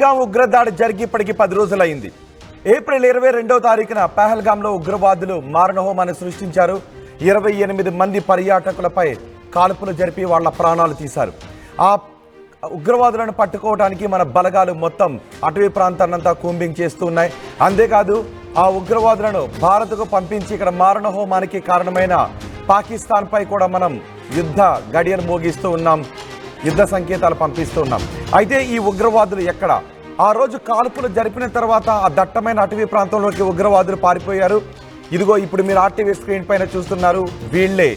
పహల్గాం ఉగ్రదాడి జరిగి ఇప్పటికి 10 రోజులైంది. ఏప్రిల్ 22వ తారీఖున పహల్గాంలో ఉగ్రవాదులు మారణహోమాన్ని సృష్టించారు. 28 మంది పర్యాటకులపై కాల్పులు జరిపి వాళ్ళ ప్రాణాలు తీశారు. ఆ ఉగ్రవాదులను పట్టుకోవడానికి మన బలగాలు మొత్తం అటవీ ప్రాంతాన్నంతా కూంబింగ్ చేస్తూ ఉన్నాయి. అంతేకాదు ఆ ఉగ్రవాదులను భారత్కు పంపించి ఇక్కడ మారణహోమానికి కారణమైన పాకిస్తాన్పై కూడా మనం యుద్ధ గడియను మోగిస్తూ ఉన్నాం, యుద్ధ సంకేతాలు పంపిస్తూ ఉన్నాం. అయితే ఈ ఉగ్రవాదులు ఎక్కడ? ఆ రోజు కాల్పులు జరిపిన తర్వాత ఆ దట్టమైన అటవీ ప్రాంతంలోకి ఉగ్రవాదులు పారిపోయారు. ఇదిగో ఇప్పుడు మీరు ఆర్టీవీ స్క్రీన్ పైన చూస్తున్నారు, వీళ్ళే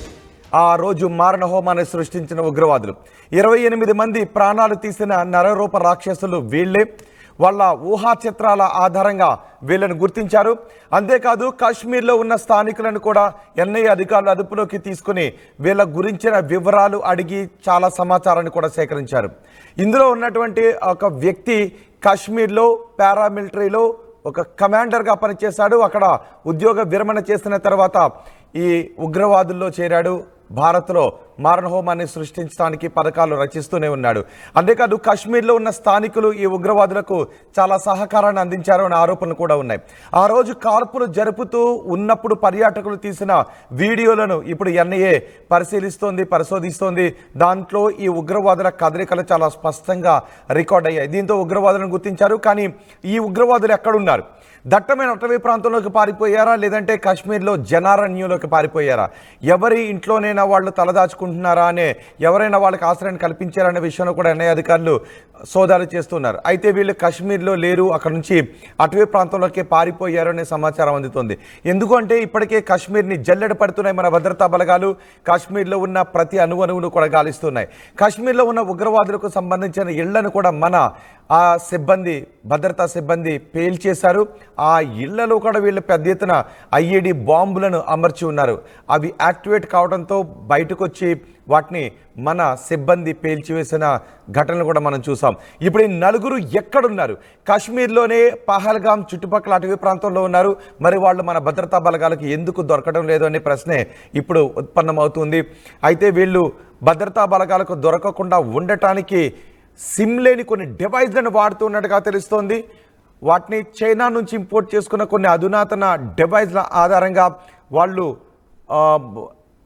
ఆ రోజు మారణహోమాన్ని సృష్టించిన ఉగ్రవాదులు. 28 మంది ప్రాణాలు తీసిన నరరూప రాక్షసులు వీళ్ళే. వాళ్ళ ఊహా చిత్రాల ఆధారంగా వీళ్ళను గుర్తించారు. అంతేకాదు కాశ్మీర్లో ఉన్న స్థానికులను కూడా ఎన్ఐఏ అధికారులు అదుపులోకి తీసుకుని వీళ్ళ గురించిన వివరాలు అడిగి చాలా సమాచారాన్ని కూడా సేకరించారు. ఇందులో ఉన్నటువంటి ఒక వ్యక్తి కాశ్మీర్లో పారామిలిటరీలో ఒక కమాండర్గా పనిచేశాడు. అక్కడ ఉద్యోగ విరమణ చేసిన తర్వాత ఈ ఉగ్రవాదుల్లో చేరాడు. భారత్లో మారణహోమాన్ని సృష్టించడానికి పథకాలు రచిస్తూనే ఉన్నాడు. అంతేకాదు కాశ్మీర్లో ఉన్న స్థానికులు ఈ ఉగ్రవాదులకు చాలా సహకారాన్ని అందించారు అనే ఆరోపణలు కూడా ఉన్నాయి. ఆ రోజు కాల్పులు జరుపుతూ ఉన్నప్పుడు పర్యాటకులు తీసిన వీడియోలను ఇప్పుడు ఎన్ఐఏ పరిశోధిస్తోంది. దాంట్లో ఈ ఉగ్రవాదుల కదలికలు చాలా స్పష్టంగా రికార్డ్ అయ్యాయి. దీంతో ఉగ్రవాదులను గుర్తించారు. కానీ ఈ ఉగ్రవాదులు ఎక్కడున్నారు? దట్టమైన అటవీ ప్రాంతంలోకి పారిపోయారా, లేదంటే కాశ్మీర్లో జనారణ్యంలోకి పారిపోయారా? ఎవరి ఇంట్లోనైనా వాళ్ళు తలదాచుకుంటున్నారా అనే, ఎవరైనా వాళ్ళకి ఆశ్రయాన్ని కల్పించారనే విషయంలో కూడా ఎన్ఐఏ అధికారులు సోదాలు చేస్తున్నారు. అయితే వీళ్ళు కాశ్మీర్లో లేరు, అక్కడ నుంచి అటవీ ప్రాంతంలోకి పారిపోయారు అనే సమాచారం అందుతోంది. ఎందుకంటే ఇప్పటికే కాశ్మీర్ని జల్లెడ పడుతున్నాయి మన భద్రతా బలగాలు. కాశ్మీర్లో ఉన్న ప్రతి అణువును కూడా గాలిస్తున్నాయి. కాశ్మీర్లో ఉన్న ఉగ్రవాదులకు సంబంధించిన ఇళ్లను కూడా మన ఆ సిబ్బంది, భద్రతా సిబ్బంది పేల్చేశారు. ఆ ఇళ్లలో కూడా వీళ్ళు పెద్ద ఎత్తున ఐఈడి బాంబులను అమర్చి ఉన్నారు. అవి యాక్టివేట్ కావడంతో బయటకు వచ్చి వాటిని మన సిబ్బంది పేల్చివేసిన ఘటనలు కూడా మనం చూసాం. ఇప్పుడు ఈ నలుగురు ఎక్కడున్నారు? కాశ్మీర్లోనే పహల్గాం చుట్టుపక్కల అటవీ ప్రాంతంలో ఉన్నారు. మరి వాళ్ళు మన భద్రతా బలగాలకు ఎందుకు దొరకడం లేదు అనే ప్రశ్నే ఇప్పుడు ఉత్పన్నమవుతుంది. అయితే వీళ్ళు భద్రతా బలగాలకు దొరకకుండా ఉండటానికి సిమ్లేని కొన్ని డివైజ్లను వాడుతున్నట్టుగా తెలుస్తోంది. వాటిని చైనా నుంచి ఇంపోర్ట్ చేసుకున్న కొన్ని అధునాతన డివైజ్ల ఆధారంగా వాళ్ళు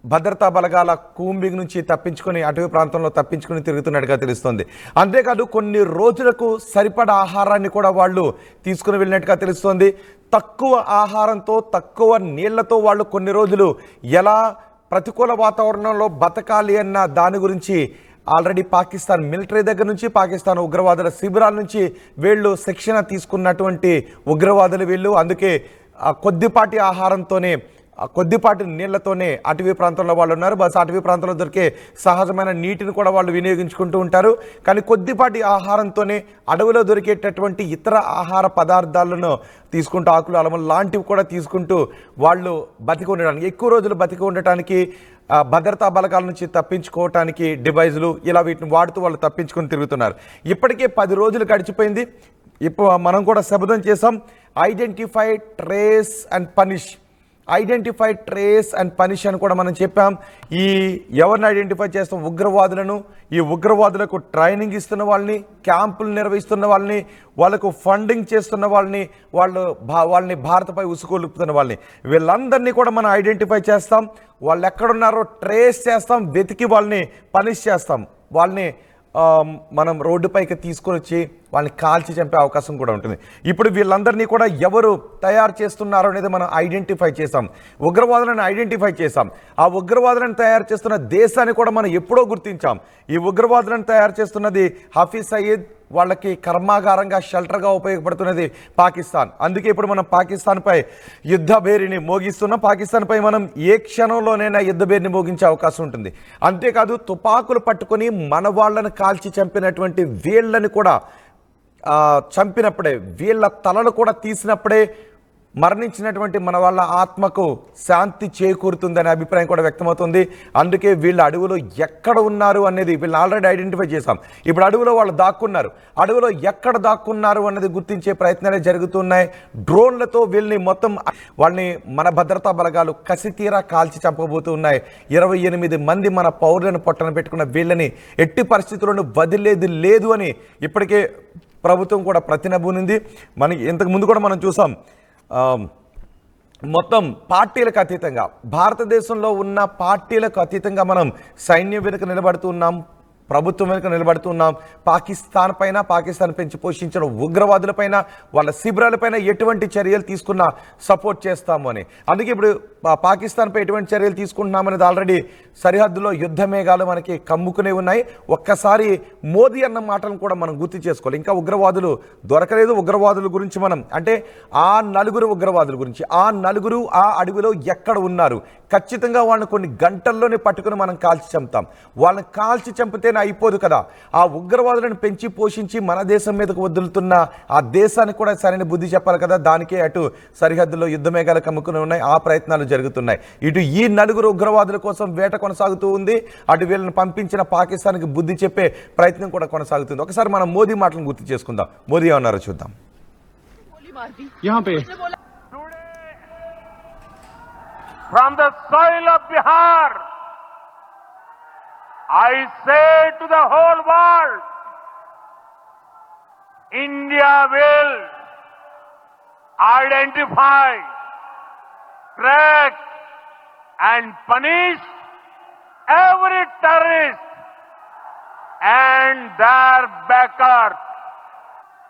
భద్రతా బలగాల కూంబింగ్ నుంచి తప్పించుకొని అటవీ ప్రాంతంలో తప్పించుకుని తిరుగుతున్నట్టుగా తెలుస్తోంది. అంతేకాదు కొన్ని రోజులకు సరిపడా ఆహారాన్ని కూడా వాళ్ళు తీసుకుని వెళ్ళినట్టుగా తెలుస్తోంది. తక్కువ ఆహారంతో, తక్కువ నీళ్లతో వాళ్ళు కొన్ని రోజులు ఎలా ప్రతికూల వాతావరణంలో బతకాలి అన్న దాని గురించి ఆల్రెడీ పాకిస్తాన్ మిలిటరీ దగ్గర నుంచి, పాకిస్తాన్ ఉగ్రవాదుల శిబిరాల నుంచి వీళ్ళు శిక్షణ తీసుకున్నటువంటి ఉగ్రవాదులు వీళ్ళు. అందుకే కొద్దిపాటి ఆహారంతోనే, కొద్దిపాటి నీళ్లతోనే అటవీ ప్రాంతంలో వాళ్ళు ఉన్నారు. బస్ అటవీ ప్రాంతంలో దొరికే సహజమైన నీటిని కూడా వాళ్ళు వినియోగించుకుంటూ ఉంటారు. కానీ కొద్దిపాటి ఆహారంతోనే అడవిలో దొరికేటటువంటి ఇతర ఆహార పదార్థాలను తీసుకుంటూ, ఆకులు అలములు లాంటివి కూడా తీసుకుంటూ వాళ్ళు బతికి ఉండడానికి, ఎక్కువ రోజులు బతికి ఉండటానికి, భద్రతా బలగాల నుంచి తప్పించుకోవటానికి డివైజులు ఇలా వీటిని వాడుతూ వాళ్ళు తప్పించుకొని తిరుగుతున్నారు. ఇప్పటికే 10 రోజులు గడిచిపోయింది. ఇప్పుడు మనం కూడా శపథం చేసాం, identify, trace and punish. Identify, trace and punish అని కూడా మనం చెప్పాం. ఈ ఎవరిని ఐడెంటిఫై చేస్తాం? ఉగ్రవాదులను. ఈ ఉగ్రవాదులకు ట్రైనింగ్ ఇస్తున్న వాళ్ళని, క్యాంపులు నిర్వహిస్తున్న వాళ్ళని, వాళ్ళకు ఫండింగ్ చేస్తున్న వాళ్ళని, వాళ్ళని భారత్పై ఉసుకొలుపుతున్న వాళ్ళని, వీళ్ళందరినీ కూడా మనం ఐడెంటిఫై చేస్తాం. వాళ్ళు ఎక్కడున్నారో ట్రేస్ చేస్తాం, వెతికి వాళ్ళని పనిష్ చేస్తాం. వాళ్ళని మనం రోడ్డుపైకి తీసుకొని వచ్చి వాళ్ళని కాల్చి చంపే అవకాశం కూడా ఉంటుంది. ఇప్పుడు వీళ్ళందరినీ కూడా ఎవరు తయారు చేస్తున్నారు అనేది మనం ఐడెంటిఫై చేసాం. ఉగ్రవాదులను ఐడెంటిఫై చేసాం. ఆ ఉగ్రవాదులను తయారు చేస్తున్న దేశాన్ని కూడా మనం ఎప్పుడో గుర్తించాం. ఈ ఉగ్రవాదులను తయారు చేస్తున్నది హఫీజ్ సయీద్. వాళ్ళకి కర్మాగారంగా, షెల్టర్గా ఉపయోగపడుతున్నది పాకిస్తాన్. అందుకే ఇప్పుడు మనం పాకిస్తాన్పై యుద్ధ భేరిని మోగిస్తున్నాం. పాకిస్తాన్పై మనం ఏ క్షణంలోనైనా యుద్ధ భేరిని మోగించే అవకాశం ఉంటుంది. అంతేకాదు తుపాకులు పట్టుకొని మన వాళ్ళని కాల్చి చంపినటువంటి వీళ్ళని కూడా చంపినప్పుడే, వీళ్ళ తలలు కూడా తీసినప్పుడే మరణించినటువంటి మన వాళ్ళ ఆత్మకు శాంతి చేకూరుతుందనే అభిప్రాయం కూడా వ్యక్తమవుతుంది. అందుకే వీళ్ళు అడవిలో ఎక్కడ ఉన్నారు అనేది వీళ్ళని ఆల్రెడీ ఐడెంటిఫై చేశాం. ఇప్పుడు అడవిలో వాళ్ళు దాక్కున్నారు. అడవిలో ఎక్కడ దాక్కున్నారు అన్నది గుర్తించే ప్రయత్నాలే జరుగుతున్నాయి. డ్రోన్లతో వీళ్ళని మొత్తం వాళ్ళని మన భద్రతా బలగాలు కసితీరా కాల్చి చంపబోతున్నాయి. 28 మంది మన పౌరులను పొట్టన పెట్టుకున్న వీళ్ళని ఎట్టి పరిస్థితుల్లోనూ వదిలేది లేదు అని ఇప్పటికే ప్రభుత్వం కూడా ప్రతినబూనింది. మనకి ఇంతకు ముందు కూడా మనం చూసాం, మొత్తం పార్టీలకు అతీతంగా, భారతదేశంలో ఉన్న పార్టీలకు అతీతంగా మనం సైన్యం వెనుక నిలబడుతున్నాం, ప్రభుత్వం వెనుక నిలబడుతున్నాం. పాకిస్తాన్ పైన, పాకిస్తాన్ పెంచి పోషించిన ఉగ్రవాదులపైన, వాళ్ళ శిబిరాలపైన ఎటువంటి చర్యలు తీసుకున్నా సపోర్ట్ చేస్తాము అని. అందుకే ఇప్పుడు పాకిస్తాన్పై ఎటువంటి చర్యలు తీసుకుంటున్నామనేది ఆల్రెడీ సరిహద్దులో యుద్ధ మేఘాలు మనకి కమ్ముకునే ఉన్నాయి. ఒక్కసారి మోదీ అన్న మాటలను కూడా మనం గుర్తు చేసుకోవాలి. ఇంకా ఉగ్రవాదులు దొరకలేదు. ఉగ్రవాదుల గురించి మనం అంటే ఆ నలుగురు ఉగ్రవాదుల గురించి, ఆ నలుగురు ఆ అడవిలో ఎక్కడ ఉన్నారు, ఖచ్చితంగా వాళ్ళని కొన్ని గంటల్లోనే పట్టుకుని మనం కాల్చి చంపుతాం. వాళ్ళని కాల్చి చంపితేనే అయిపోదు కదా, ఆ ఉగ్రవాదులను పెంచి పోషించి మన దేశం మీదకు వదులుతున్న ఆ దేశానికి కూడా సరైన బుద్ధి చెప్పాలి కదా. దానికే అటు సరిహద్దులో యుద్ధ మేఘాలు కమ్ముకుని ఉన్నాయి, ఆ ప్రయత్నాలు జరుగుతున్నాయి. ఇటు ఈ నలుగురు ఉగ్రవాదుల కోసం వేట కొనసాగుతూ ఉంది, అటు వీళ్ళని పంపించిన పాకిస్తాన్కి బుద్ధి చెప్పే ప్రయత్నం కూడా కొనసాగుతుంది. ఒకసారి మనం మోదీ మాటలను గుర్తు చేసుకుందాం. మోదీ ఏమన్నారో చూద్దాం. From the soil of Bihar, I say to the whole world, India will identify, track and punish every terrorist and their backers.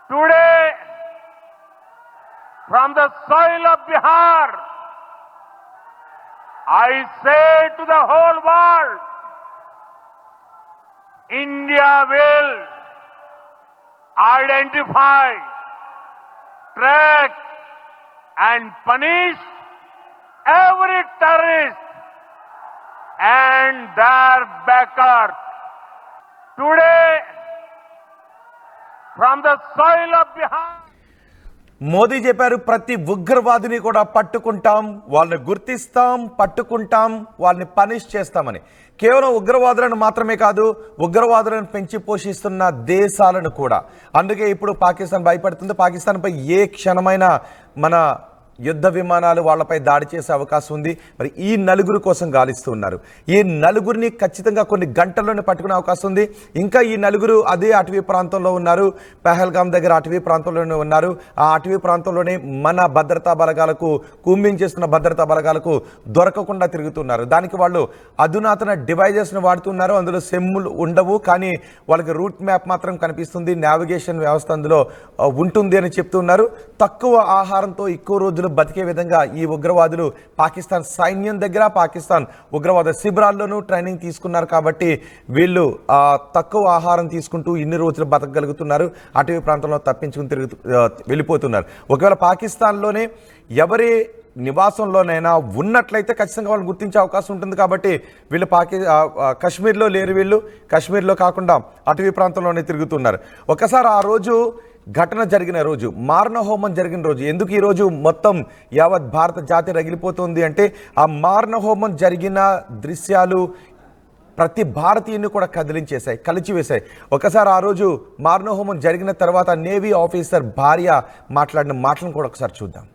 Today, from the soil of Bihar, I say to the whole world, India will identify, track and punish every terrorist and their backers. Today, from the soil of Bihar, Modi చెప్పారు, ప్రతి ఉగ్రవాదిని కూడా పట్టుకుంటాం, వాళ్ళని గుర్తిస్తాం, పట్టుకుంటాం, వాళ్ళని punish చేస్తామని. కేవలం ఉగ్రవాదులను మాత్రమే కాదు, ఉగ్రవాదులను పెంచి పోషిస్తున్న దేశాలను కూడా. అందుకే ఇప్పుడు పాకిస్తాన్ భయపడుతుంది. పాకిస్తాన్పై ఏ క్షణమైనా మన యుద్ధ విమానాలు వాళ్ళపై దాడి చేసే అవకాశం ఉంది. మరి ఈ నలుగురు కోసం గాలిస్తూ ఉన్నారు. ఈ నలుగురిని ఖచ్చితంగా కొన్ని గంటల్లోనే పట్టుకునే అవకాశం ఉంది. ఇంకా ఈ నలుగురు అదే అటవీ ప్రాంతంలో ఉన్నారు, పెహల్గాం దగ్గర అటవీ ప్రాంతంలోనే ఉన్నారు. ఆ అటవీ ప్రాంతంలోనే మన భద్రతా బలగాలకు, కూంబింగ్ చేస్తున్న భద్రతా బలగాలకు దొరకకుండా తిరుగుతున్నారు. దానికి వాళ్ళు అధునాతన డివైజెస్ను వాడుతున్నారు. అందులో సెమ్ములు ఉండవు, కానీ వాళ్ళకి రూట్ మ్యాప్ మాత్రం కనిపిస్తుంది, నావిగేషన్ వ్యవస్థ అందులో ఉంటుంది అని చెప్తున్నారు. తక్కువ ఆహారంతో ఎక్కువ రోజులు బతికే విధంగా ఈ ఉగ్రవాదులు పాకిస్తాన్ సైన్యం దగ్గర, పాకిస్తాన్ ఉగ్రవాద శిబిరాల్లోనూ ట్రైనింగ్ తీసుకున్నారు. కాబట్టి వీళ్ళు తక్కువ ఆహారం తీసుకుంటూ ఇన్ని రోజులు బతకగలుగుతున్నారు. అటవీ ప్రాంతంలో తప్పించుకుని వెళ్ళిపోతున్నారు. ఒకవేళ పాకిస్తాన్లోనే ఎవరి నివాసంలోనైనా ఉన్నట్లయితే ఖచ్చితంగా వాళ్ళు గుర్తించే అవకాశం ఉంటుంది. కాబట్టి వీళ్ళు కశ్మీర్లో లేరు, వీళ్ళు కశ్మీర్లో కాకుండా అటవీ ప్రాంతంలోనే తిరుగుతున్నారు. ఒకసారి ఆ రోజు ఘటన జరిగిన రోజు, మారణ హోమం జరిగిన రోజు, ఎందుకు ఈరోజు మొత్తం యావత్ భారత జాతి రగిలిపోతుంది అంటే ఆ మారణ హోమం జరిగిన దృశ్యాలు ప్రతి భారతీయుని కూడా కదిలించేశాయి, కలిచివేశాయి. ఒకసారి ఆ రోజు మారణ హోమం జరిగిన తర్వాత నేవీ ఆఫీసర్ భార్య మాట్లాడిన మాటలను కూడా ఒకసారి చూద్దాం.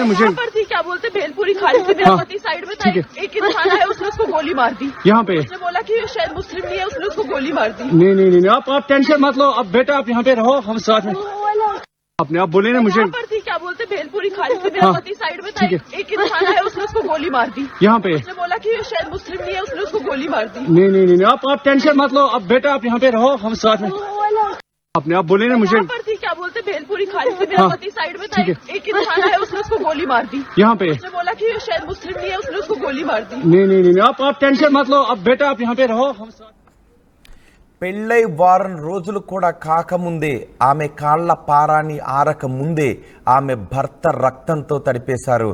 मुझे पर थी, क्या बोलते भेलपुरी खाड़ी से मेरा पति साइड में था, एक इंसान है उसने उसको गोली मार दी यहाँ पे। उसने बोला कि शायद मुस्लिम नहीं है, उसने उसको गोली मार दी। नहीं आप टेंशन मत लो, अब बेटा आप यहाँ पे रहो, हम साथ में अपने आप बोले ना मुझे पर थी, क्या बोलते भेलपुरी खाड़ी से मेरा पति साइड में था, एक इंसान है उसने उसको गोली मार दी यहाँ पे। उसने बोला कि शायद मुस्लिम नहीं है, उसने उसको गोली मार दी। नहीं आप टेंशन मत लो, अब बेटा आप यहाँ पे रहो, हम साथ में आपने आप बोले ना मुझे पर थी क्या बोलते भेलपुरी खाली से मेरा पति साइड में था एक इंसान आया उसने उसको गोली मार दी यहाँ पे उसने बोला कि शायद मुस्लिम नहीं है उसने उसको गोली मार दी नहीं आप टेंशन मत लो अब बेटा आप यहाँ पे रहो हम పెళ్ళై వారం రోజులు కూడా కాకముందే ఆమె కాళ్ల పారాన్ని ఆరక ముందే ఆమె భర్త రక్తంతో తడిపేశారు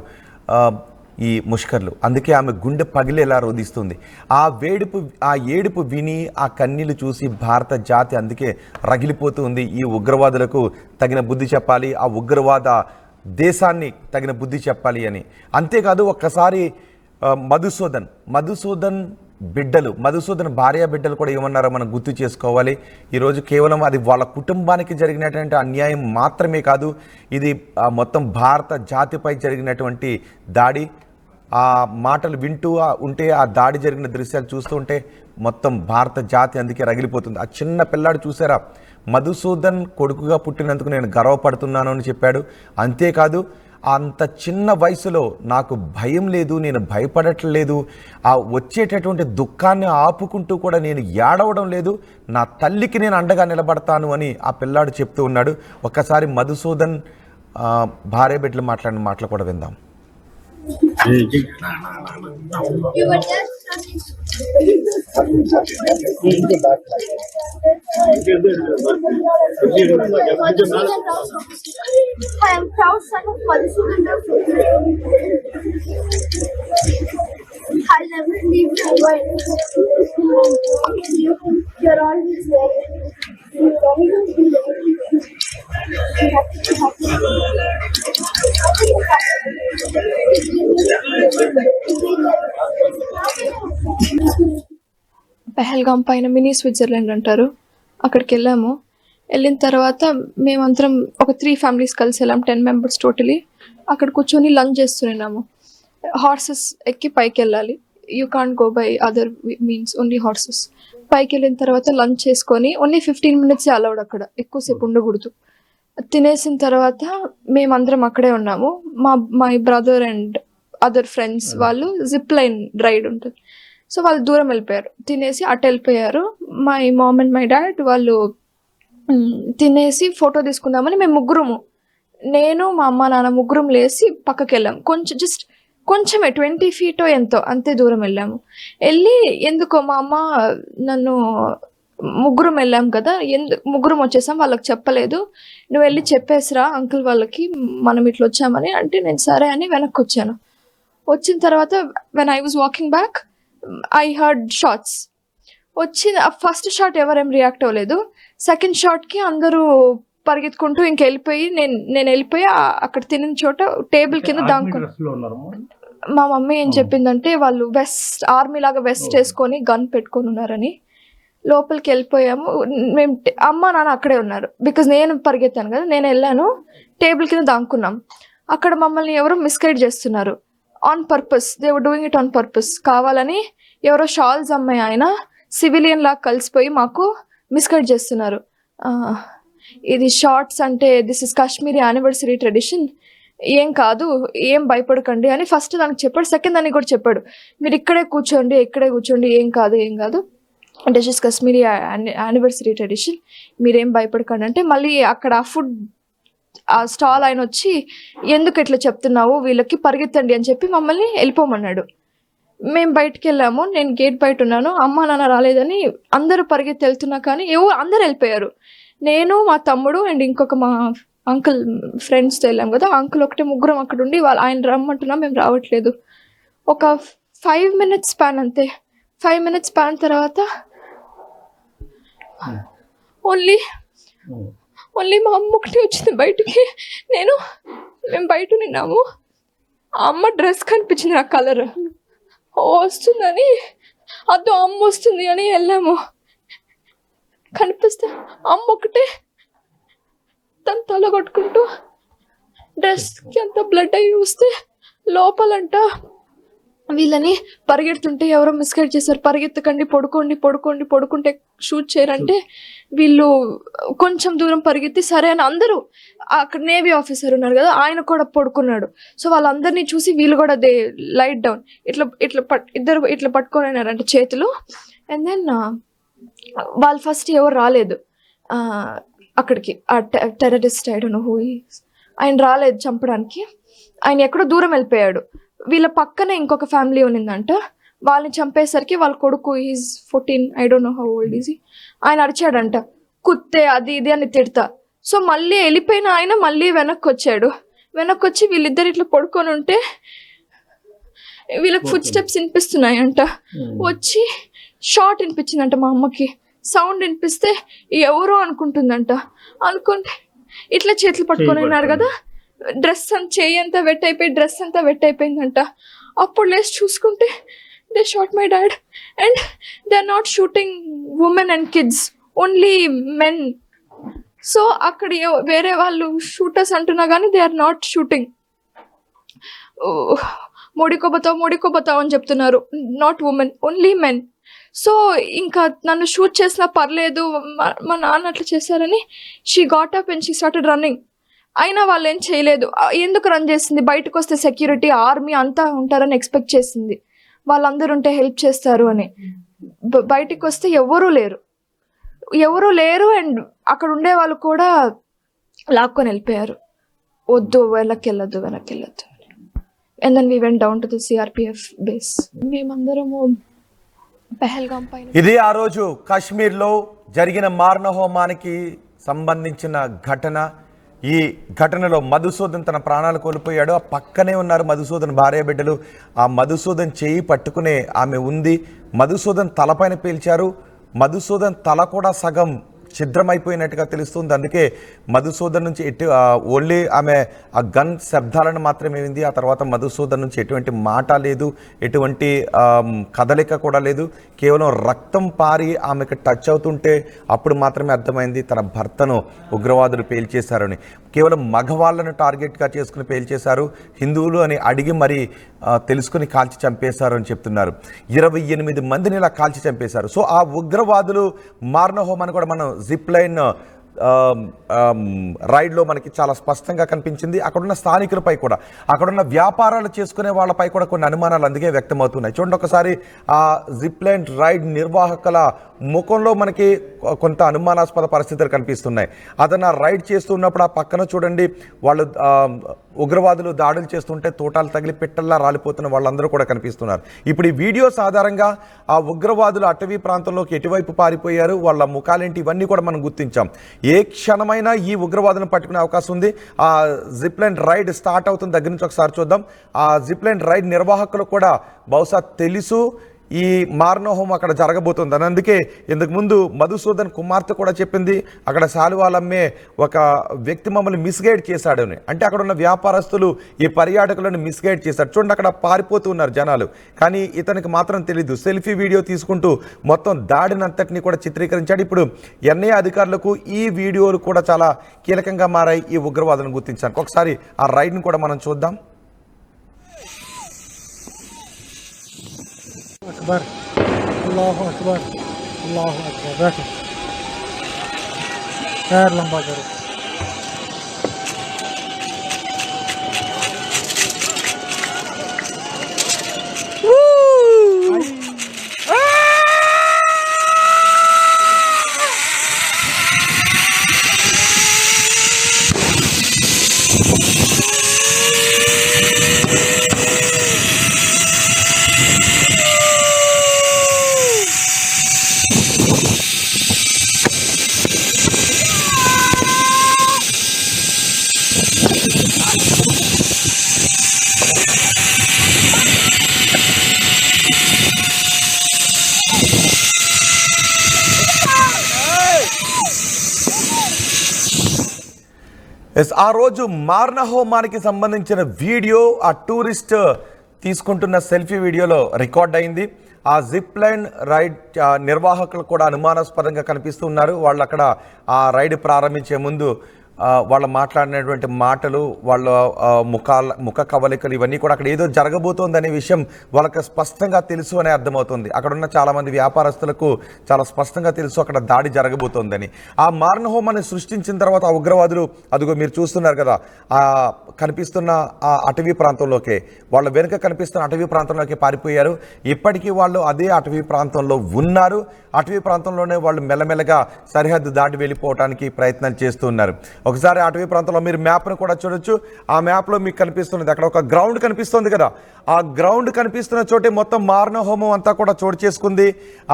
ఈ ముష్కర్లు. అందుకే ఆమె గుండె పగిలేలా రోధిస్తుంది. ఆ ఏడుపు విని ఆ కన్నీళ్లు చూసి భారత జాతి అందుకే రగిలిపోతూ ఉంది. ఈ ఉగ్రవాదులకు తగిన బుద్ధి చెప్పాలి, ఆ ఉగ్రవాద దేశాన్ని తగిన బుద్ధి చెప్పాలి అని. అంతేకాదు ఒక్కసారి మధుసూదన్ బిడ్డలు, మధుసూదన్ భార్య బిడ్డలు కూడా ఏమన్నారో మనం గుర్తు చేసుకోవాలి. ఈరోజు కేవలం అది వాళ్ళ కుటుంబానికి జరిగినటువంటి అన్యాయం మాత్రమే కాదు, ఇది మొత్తం భారత జాతిపై జరిగినటువంటి దాడి. ఆ మాటలు వింటూ ఉంటే, ఆ దాడి జరిగిన దృశ్యాలు చూస్తూ ఉంటే మొత్తం భారత జాతి అందుకే రగిలిపోతుంది. ఆ చిన్న పిల్లాడు చూసారా, మధుసూదన్ కొడుకుగా పుట్టినందుకు నేను గర్వపడుతున్నాను అని చెప్పాడు. అంతేకాదు అంత చిన్న వయసులో నాకు భయం లేదు, నేను భయపడట్లేదు, ఆ వచ్చేటటువంటి దుఃఖాన్ని ఆపుకుంటూ కూడా నేను ఏడవడం లేదు, నా తల్లికి నేను అండగా నిలబడతాను అని ఆ పిల్లాడు చెప్తూ ఉన్నాడు. ఒక్కసారి మధుసూదన్ భార్య బిడ్డలు మాట్లాడిన మాటలు కూడా విందాం. I am proud son of Madhusudan. I'll never leave you alone. You're always there. You're always there. Pahalgam పైన మినీ స్విట్జర్లాండ్ అంటారు, అక్కడికి వెళ్ళాము. వెళ్ళిన తర్వాత మేమందరం ఒక 3 ఫ్యామిలీస్ కలిసి వెళ్ళాం, 10 మెంబర్స్ టోటలీ. అక్కడ కూర్చొని లంచ్ చేస్తున్నాము. హార్సెస్ ఎక్కి పైకి వెళ్ళాలి, you can't go by other means, only horses. పైకి వెళ్ళిన తర్వాత లంచ్ చేసుకొని ఓన్లీ 15 మినిట్స్ అలౌడ్, అక్కడ ఎక్కువసేపు ఉండకూడదు. తినేసిన తర్వాత మేమందరం అక్కడే ఉన్నాము. My brother and other friends వాళ్ళు జిప్ లైన్ రైడ్ ఉంటుంది, సో వాళ్ళు దూరం వెళ్ళిపోయారు, తినేసి అటు వెళ్ళిపోయారు. My mom and my dad వాళ్ళు తినేసి ఫోటో తీసుకుందామని మేము ముగ్గురము, నేను మా అమ్మ నాన్న ముగ్గురం లేసి పక్కకి వెళ్ళాము. కొంచెమే 20 feet ఎంతో అంతే దూరం వెళ్ళాము. వెళ్ళి ఎందుకో మా అమ్మ నన్ను, ముగ్గురం వెళ్ళాం కదా, ముగ్గురం వచ్చేసాం, వాళ్ళకి చెప్పలేదు, నువ్వు వెళ్ళి చెప్పేసిరా అంకుల్ వాళ్ళకి మనం ఇట్లా వచ్చామని అంటే, నేను సరే అని వెనక్కి వచ్చాను. వచ్చిన తర్వాత when I was walking back I heard shots. First shot ఎవరేం రియాక్ట్ అవ్వలేదు, సెకండ్ షాట్కి అందరూ పరిగెత్తుకుంటూ ఇంక వెళ్ళిపోయి, నేను వెళ్ళిపోయి అక్కడ తినిన చోట టేబుల్ కింద దాంకుని. మా మమ్మీ ఏం చెప్పిందంటే వాళ్ళు వెస్ట్, ఆర్మీ లాగా వెస్ట్ వేసుకొని గన్ పెట్టుకొని ఉన్నారని. లోపలికి వెళ్ళిపోయాము మేము, అమ్మ నాన్న అక్కడే ఉన్నారు, బికాజ్ నేను పరిగెత్తాను కదా, నేను వెళ్ళాను, టేబుల్ కింద దాంకున్నాం. అక్కడ మమ్మల్ని ఎవరో మిస్గైడ్ చేస్తున్నారు, on purpose, they were doing it on purpose. కావాలని ఎవరో షాల్స్ అమ్మాయి ఆయన సివిలియన్ లాగా కలిసిపోయి మాకు మిస్గైడ్ చేస్తున్నారు. ఇది షార్ట్స్ అంటే this is Kashmiri anniversary tradition, ఏం కాదు, ఏం భయపడకండి అని ఫస్ట్ దానికి చెప్పాడు. సెకండ్ దానికి కూడా చెప్పాడు, మీరు ఇక్కడే కూర్చోండి, ఏం కాదు, this is Kashmiri anniversary tradition, మీరేం భయపడకండి అంటే, మళ్ళీ అక్కడ ఫుడ్ ఆ స్టాల్ ఆయన వచ్చి ఎందుకు ఇట్లా చెప్తున్నావు వీళ్ళకి, పరిగెత్తండి అని చెప్పి మమ్మల్ని వెళ్ళిపోమన్నాడు. మేము బయటకు వెళ్ళాము, నేను గేట్ బయట ఉన్నాను, అమ్మ నాన్న రాలేదని అందరూ పరిగెత్తి వెళ్తున్నా కానీ అందరూ వెళ్ళిపోయారు. నేను మా తమ్ముడు అండ్ ఇంకొక మా అంకుల్ ఫ్రెండ్స్తో వెళ్ళాం కదా, ఆ అంకుల్ ఒకటే ముగ్గురం అక్కడ ఉండి ఆయన రమ్మంటున్నా మేము రావట్లేదు. ఒక 5 minutes స్పాన్ అంతే, 5 minutes స్పాన్ తర్వాత ఓన్లీ మా అమ్మ ఒకటే వచ్చింది బయటికి. మేము బయట నిన్నాము, ఆ అమ్మ డ్రెస్ కనిపించింది, నా కలర్ వస్తుందని, అదో అమ్మ వస్తుంది అని వెళ్ళాము. కనిపిస్తే అమ్మ ఒకటే తను తల కొట్టుకుంటూ డ్రెస్కి అంత బ్లడ్ అయ్యి వస్తే లోపలంట వీళ్ళని పరిగెడుతుంటే ఎవరో మిస్గైడ్ చేశారు, పరిగెత్తకండి, పడుకుంటే షూట్ చేయరంటే వీళ్ళు కొంచెం దూరం పరిగెత్తి సరే అని అందరూ, అక్కడ నేవీ ఆఫీసర్ ఉన్నారు కదా ఆయన కూడా పడుకున్నాడు. సో వాళ్ళందరినీ చూసి వీళ్ళు కూడా దే లైట్ డౌన్, ఇద్దరు ఇట్లా పట్టుకొని చేతులు. అండ్ దెన్ వాళ్ళు ఫస్ట్ ఎవరు రాలేదు, అక్కడికి ఆ terrorist I don't know who is. ఆయన రాలేదు చంపడానికి, ఆయన ఎక్కడో దూరం వెళ్ళిపోయాడు. వీళ్ళ పక్కనే ఇంకొక ఫ్యామిలీ ఉన్నిందంట, వాళ్ళని చంపేసరికి వాళ్ళ కొడుకు is 14, I don't know how old is. ఆయన అరిచాడంట కుత్తే అది ఇది అని తిడతా. సో మళ్ళీ వెళ్ళిపోయిన ఆయన మళ్ళీ వెనక్కి వచ్చాడు. వెనక్కి వచ్చి వీళ్ళిద్దరు ఇట్లా పడుకొని ఉంటే వీళ్ళకి ఫుడ్ స్టెప్స్ వినిపిస్తున్నాయంట. వచ్చి షార్ట్ వినిపించిందంట మా అమ్మకి. సౌండ్ వినిపిస్తే ఎవరో అనుకుంటుందంట. అనుకుంటే ఇట్లా చేతులు పట్టుకొని ఉన్నారు కదా, డ్రెస్ చెయ్యి అంతా వెట్ అయిపోయి డ్రెస్ అంతా వెట్ అయిపోయిందంట. అప్పుడు లేచి చూసుకుంటే they shot my dad and they are not shooting women and kids, only men. So అక్కడ వేరే వాళ్ళు షూటర్స్ అంటున్నా కానీ దే ఆర్ నాట్ షూటింగ్. మోడీకోబతావు అని చెప్తున్నారు, not women, only men. So ఇంకా నన్ను షూట్ చేసినా పర్లేదు, మా నాన్న అట్లా చేశారని she got up and she started running. అయినా వాళ్ళు ఏం చేయలేదు. ఎందుకు రన్ చేసింది? బయటకు వస్తే సెక్యూరిటీ ఆర్మీ అంతా ఉంటారని ఎక్స్పెక్ట్ చేసింది, వాళ్ళందరూ ఉంటే హెల్ప్ చేస్తారు అని. బయటకు వస్తే ఎవరూ లేరు అండ్ అక్కడ ఉండే వాళ్ళు కూడా లాక్కొని వెళ్ళిపోయారు. వద్దు వెనక్కి వెళ్ళొద్దు. And then we went down to the CRPF base. మేమందరము పెహల్గాం పైన. ఇది ఆ రోజు కాశ్మీర్లో జరిగిన మారణ హోమానికి సంబంధించిన ఘటన. ఈ ఘటనలో మధుసూదన్ తన ప్రాణాలు కోల్పోయాడు. ఆ పక్కనే ఉన్నారు మధుసూదన్ భార్య బిడ్డలు. ఆ మధుసూదన్ చేయి పట్టుకునే ఆమె ఉంది. మధుసూదన్ తలపైన పేల్చారు. మధుసూదన్ తల కూడా సగం ఛిద్రమైపోయినట్టుగా తెలుస్తుంది. అందుకే మధుసూదన్ నుంచి ఓన్లీ ఆమె ఆ గన్ శబ్దాలను మాత్రమే వింది. ఆ తర్వాత మధుసూదన్ నుంచి ఎటువంటి మాట లేదు, ఎటువంటి కదలిక కూడా లేదు. కేవలం రక్తం పారి ఆమెకు టచ్ అవుతుంటే అప్పుడు మాత్రమే అర్థమైంది తన భర్తను ఉగ్రవాదులు పేల్చేశారని. కేవలం మగవాళ్ళను టార్గెట్గా చేసుకుని పేల్చేశారు. హిందువులు అని అడిగి మరి తెలుసుకుని కాల్చి చంపేశారు అని చెప్తున్నారు. 28 మందిని ఇలా కాల్చి చంపేశారు. సో ఆ ఉగ్రవాదులు మారణ హోమాన్ని కూడా మనం జిప్ లైన్ రైడ్లో మనకి చాలా స్పష్టంగా కనిపించింది. అక్కడున్న స్థానికులపై కూడా, అక్కడున్న వ్యాపారాలు చేసుకునే వాళ్ళపై కూడా కొన్ని అనుమానాలు అందుకే వ్యక్తమవుతున్నాయి. చూడండి ఒకసారి ఆ జిప్ లైన్ రైడ్ నిర్వాహకుల ముఖంలో మనకి కొంత అనుమానాస్పద పరిస్థితులు కనిపిస్తున్నాయి. అతను రైడ్ చేస్తున్నప్పుడు ఆ పక్కన చూడండి, వాళ్ళు ఉగ్రవాదులు దాడులు చేస్తుంటే తోటాలు తగిలి పిట్టల్లా రాలిపోతున్న వాళ్ళందరూ కూడా కనిపిస్తున్నారు. ఇప్పుడు ఈ వీడియోస్ ఆధారంగా ఆ ఉగ్రవాదులు అటవీ ప్రాంతంలోకి ఎటువైపు పారిపోయారు, వాళ్ళ ముఖాలేంటి, ఇవన్నీ కూడా మనం గుర్తించాం. ఏ క్షణమైనా ఈ ఉగ్రవాదులను పట్టుకునే అవకాశం ఉంది. ఆ జిప్ లైన్ రైడ్ స్టార్ట్ అవుతుంది. దగ్గర నుంచి ఒకసారి చూద్దాం. ఆ జిప్ లైన్ రైడ్ నిర్వాహకులు కూడా బహుశా తెలుసు ఈ మారణ హోమం అక్కడ జరగబోతుందని. అందుకే ఇంతకుముందు మధుసూదన్ కుమార్తె కూడా చెప్పింది, అక్కడ శాలువాలమ్మే ఒక వ్యక్తి మమ్మల్ని మిస్గైడ్ చేశాడని. అంటే అక్కడ ఉన్న వ్యాపారస్తులు ఈ పర్యాటకులను మిస్గైడ్ చేశారు. చూడండి అక్కడ పారిపోతూ ఉన్నారు జనాలు, కానీ ఇతనికి మాత్రం తెలీదు. సెల్ఫీ వీడియో తీసుకుంటూ మొత్తం దాడినంతటిని కూడా చిత్రీకరించాడు. ఇప్పుడు ఎన్ఐఏ అధికారులకు ఈ వీడియోలు కూడా చాలా కీలకంగా మారాయి ఈ ఉగ్రవాదులను గుర్తించడానికి. ఒకసారి ఆ రైడ్ని కూడా మనం చూద్దాం. अकबर अल्लाह अकबर बैठो, पैर लंबा करो. ఆ రోజు మారణ హోమానికి సంబంధించిన వీడియో ఆ టూరిస్ట్ తీసుకుంటున్న సెల్ఫీ వీడియోలో రికార్డ్ అయింది. ఆ జిప్ లైన్ రైడ్ నిర్వాహకులు కూడా అనుమానాస్పదంగా కనిపిస్తున్నారు. వాళ్ళు అక్కడ ఆ రైడ్ ప్రారంభించే ముందు వాళ్ళు మాట్లాడినటువంటి మాటలు, వాళ్ళ ముఖ కవలికలు ఇవన్నీ కూడా అక్కడ ఏదో జరగబోతోంది అనే విషయం వాళ్ళకి స్పష్టంగా తెలుసు అనే అర్థమవుతుంది. అక్కడ ఉన్న చాలామంది వ్యాపారస్తులకు చాలా స్పష్టంగా తెలుసు అక్కడ దాడి జరగబోతోందని. ఆ మారణ హోమాన్ని సృష్టించిన తర్వాత ఆ ఉగ్రవాదులు, అదిగో మీరు చూస్తున్నారు కదా, ఆ కనిపిస్తున్న ఆ అటవీ ప్రాంతంలోకే, వాళ్ళ వెనుక కనిపిస్తున్న అటవీ ప్రాంతంలోకి పారిపోయారు. ఇప్పటికీ వాళ్ళు అదే అటవీ ప్రాంతంలో ఉన్నారు. అటవీ ప్రాంతంలోనే వాళ్ళు మెల్లమెల్లగా సరిహద్దు దాటి వెళ్ళిపోవడానికి ప్రయత్నం చేస్తూ ఉన్నారు. ఒకసారి అటవీ ప్రాంతంలో మీరు మ్యాప్ను కూడా చూడొచ్చు. ఆ మ్యాప్లో మీకు కనిపిస్తున్నది అక్కడ ఒక గ్రౌండ్ కనిపిస్తుంది కదా, ఆ గ్రౌండ్ కనిపిస్తున్న చోటే మొత్తం మారణ హోమం అంతా కూడా చోటు చేసుకుంది.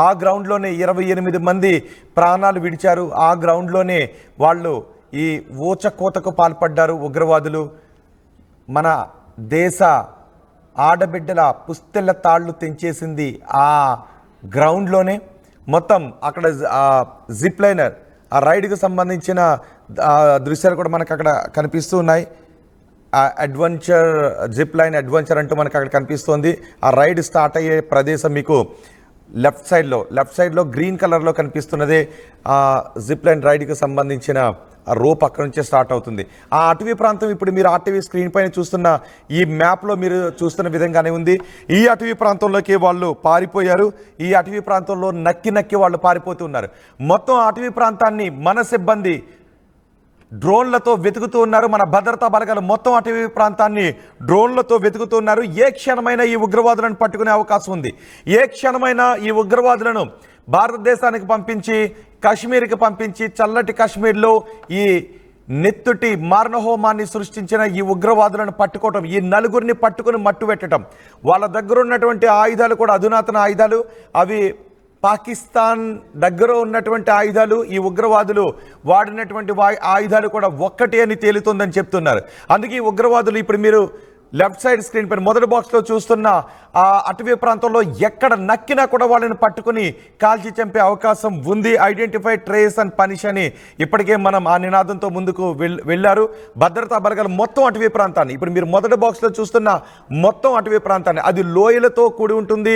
ఆ గ్రౌండ్లోనే 28 మంది ప్రాణాలు విడిచారు. ఆ గ్రౌండ్లోనే వాళ్ళు ఈ ఊచకోతకు పాల్పడ్డారు ఉగ్రవాదులు. మన దేశ ఆడబిడ్డల పుస్తెళ్ళ తాళ్ళు తెంచేసింది ఆ గ్రౌండ్లోనే. మొత్తం అక్కడ జిప్ లైనర్, ఆ రైడ్కి సంబంధించిన దృశ్యాలు కూడా మనకు అక్కడ కనిపిస్తూ ఉన్నాయి. అడ్వెంచర్, జిప్ లైన్ అడ్వెంచర్ అంటూ మనకు అక్కడ కనిపిస్తోంది. ఆ రైడ్ స్టార్ట్ అయ్యే ప్రదేశం మీకు లెఫ్ట్ సైడ్లో గ్రీన్ కలర్లో కనిపిస్తున్నదే జిప్ లైన్ రైడ్కి సంబంధించిన రోప్ అక్కడ నుంచే స్టార్ట్ అవుతుంది. ఆ అటవీ ప్రాంతం ఇప్పుడు మీరు ఆర్టీవీ స్క్రీన్ పైన చూస్తున్న ఈ మ్యాప్లో మీరు చూస్తున్న విధంగానే ఉంది. ఈ అటవీ ప్రాంతంలోకి వాళ్ళు పారిపోయారు. ఈ అటవీ ప్రాంతంలో నక్కి వాళ్ళు పారిపోతున్నారు. మొత్తం అటవీ ప్రాంతాన్ని మన సిబ్బంది డ్రోన్లతో వెతుకుతూ ఉన్నారు. మన భద్రతా బలగాలు మొత్తం అటవీ ప్రాంతాన్ని డ్రోన్లతో వెతుకుతూ ఉన్నారు. ఏ క్షణమైనా ఈ ఉగ్రవాదులను పట్టుకునే అవకాశం ఉంది. ఏ క్షణమైనా ఈ ఉగ్రవాదులను భారతదేశానికి పంపించి, కాశ్మీర్కి పంపించి, చల్లటి కాశ్మీర్లో ఈ నెత్తుటి మారణహోమాన్ని సృష్టించిన ఈ ఉగ్రవాదులను పట్టుకోవటం, ఈ నలుగురిని పట్టుకుని మట్టు పెట్టడం, వాళ్ళ దగ్గర ఉన్నటువంటి ఆయుధాలు కూడా అధునాతన ఆయుధాలు, అవి పాకిస్తాన్ దగ్గర ఉన్నటువంటి ఆయుధాలు, ఈ ఉగ్రవాదులు వాడినటువంటి ఆయుధాలు కూడా ఒక్కటే అని తేలుతుందని చెప్తున్నారు. అందుకే ఈ ఉగ్రవాదులు ఇప్పుడు మీరు లెఫ్ట్ సైడ్ స్క్రీన్ పైన మొదటి బాక్స్లో చూస్తున్న ఆ అటవీ ప్రాంతంలో ఎక్కడ నక్కినా కూడా వాళ్ళని పట్టుకుని కాల్చి చంపే అవకాశం ఉంది. ఐడెంటిఫై, ట్రేస్ అండ్ పనిష్ అని ఇప్పటికే మనం ఆ నినాదంతో ముందుకు వెళ్ళారు భద్రతా బలగాలు. మొత్తం అటవీ ప్రాంతాన్ని ఇప్పుడు మీరు మొదటి బాక్స్లో చూస్తున్న మొత్తం అటవీ ప్రాంతాన్ని, అది లోయలతో కూడి ఉంటుంది,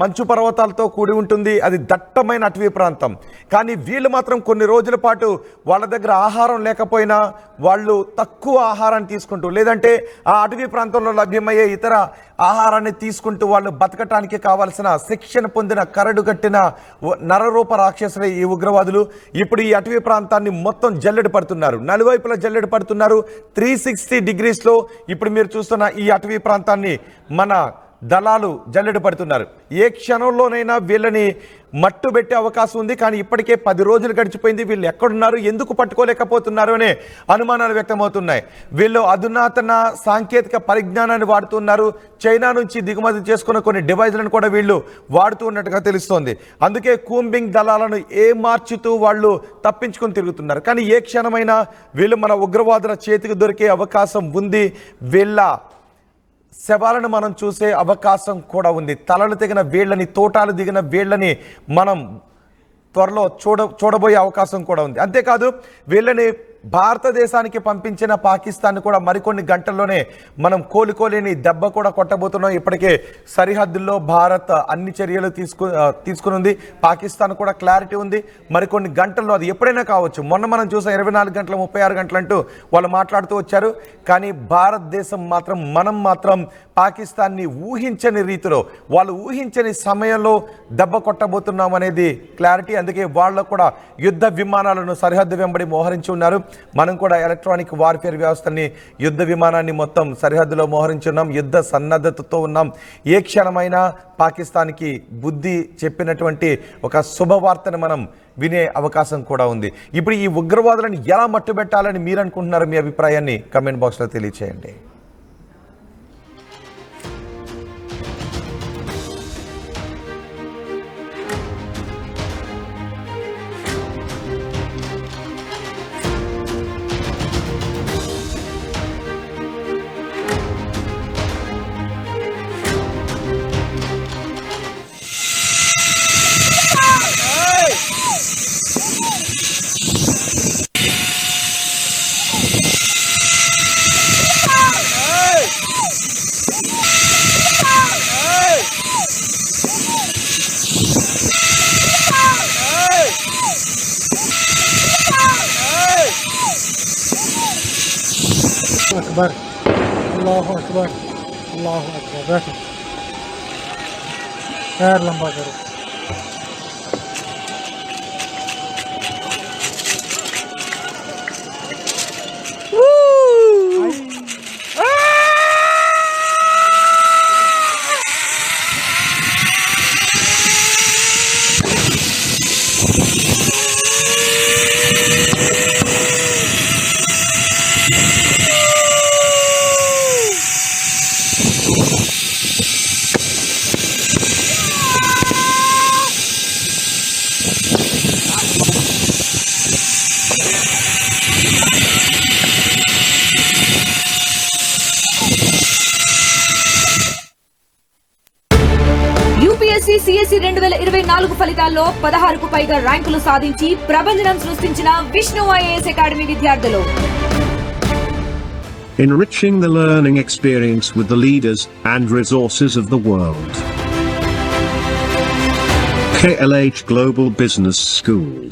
మంచు పర్వతాలతో కూడి ఉంటుంది, అది దట్టమైన అటవీ ప్రాంతం. కానీ వీళ్ళు మాత్రం కొన్ని రోజుల పాటు వాళ్ళ దగ్గర ఆహారం లేకపోయినా వాళ్ళు తక్కువ ఆహారాన్ని తీసుకుంటూ, లేదంటే ఆ అటవీ ప్రాంతంలో లభ్యమయ్యే ఇతర ఆహారాన్ని తీసుకుంటూ వాళ్ళు బతకటానికి కావాల్సిన శిక్షణ పొందిన కరడు కట్టిన నరరూప రాక్షసులే ఈ ఉగ్రవాదులు. ఇప్పుడు ఈ అటవీ ప్రాంతాన్ని మొత్తం జల్లెడ పడుతున్నారు, నలువైపులా జల్లెడ పడుతున్నారు. 360 degreesలో ఇప్పుడు మీరు చూస్తున్న ఈ అటవీ ప్రాంతాన్ని మన దళాలు జల్లెడ పడుతున్నారు. ఏ క్షణంలోనైనా వీళ్ళని మట్టు పెట్టే అవకాశం ఉంది. కానీ ఇప్పటికే 10 రోజులు గడిచిపోయింది. వీళ్ళు ఎక్కడున్నారు, ఎందుకు పట్టుకోలేకపోతున్నారు అనే అనుమానాలు వ్యక్తమవుతున్నాయి. వీళ్ళు అధునాతన సాంకేతిక పరిజ్ఞానాన్ని వాడుతున్నారు. చైనా నుంచి దిగుమతి చేసుకున్న కొన్ని డివైజ్లను కూడా వీళ్ళు వాడుతూ ఉన్నట్టుగా తెలుస్తోంది. అందుకే కూంబింగ్ దళాలను మార్చుతూ వాళ్ళు తప్పించుకొని తిరుగుతున్నారు. కానీ ఏ క్షణమైనా వీళ్ళు మన ఉగ్రవాదుల చేతికి దొరికే అవకాశం ఉంది. వీళ్ళ శవాలను మనం చూసే అవకాశం కూడా ఉంది. తలలు తెగిన వీళ్ళని, తోటాలు దిగిన వీళ్ళని మనం త్వరలో చూడబోయే అవకాశం కూడా ఉంది. అంతేకాదు వీళ్ళని భారతదేశానికి పంపించిన పాకిస్తాన్ కూడా మరికొన్ని గంటల్లోనే మనం కోలుకోలేని దెబ్బ కూడా కొట్టబోతున్నాం. ఇప్పటికే సరిహద్దుల్లో భారత్ అన్ని చర్యలు తీసుకునుంది. పాకిస్తాన్ కూడా క్లారిటీ ఉంది. మరికొన్ని గంటల్లో, అది ఎప్పుడైనా కావచ్చు. మొన్న మనం చూసాం 24 గంటలు 36 గంటలు అంటూ వాళ్ళు మాట్లాడుతూ వచ్చారు. కానీ భారతదేశం మాత్రం, మనం మాత్రం పాకిస్తాన్ని ఊహించని రీతిలో, వాళ్ళు ఊహించని సమయంలో దెబ్బ కొట్టబోతున్నాం అనేది క్లారిటీ. అందుకే వాళ్ళు కూడా యుద్ధ విమానాలను సరిహద్దు వెంబడి మోహరించి ఉన్నారు. మనం కూడా ఎలక్ట్రానిక్ వార్ఫేర్ వ్యవస్థని, యుద్ధ విమానాన్ని మొత్తం సరిహద్దులో మోహరించున్నాం. యుద్ధ సన్నద్ధతతో ఉన్నాం. ఏ క్షణమైనా పాకిస్తాన్కి బుద్ధి చెప్పినటువంటి ఒక శుభవార్తను మనం వినే అవకాశం కూడా ఉంది. ఇప్పుడు ఈ ఉగ్రవాదులను ఎలా మట్టుబెట్టాలని మీరు అనుకుంటున్నారు? మీ అభిప్రాయాన్ని కమెంట్ బాక్స్లో తెలియచేయండి. अकबर अल्लाह अकबर बैठो पैर लंबा करो యూపీఎస్సీ సిఎస్సి 2024 ఫలితాల్లో 16కు పైగా ర్యాంకులు సాధించి ప్రభంజనం సృష్టించిన విష్ణు ఐఏఎస్ అకాడమీ విద్యార్థులు. Enriching the learning experience with the leaders and resources of the world. KLH Global Business School.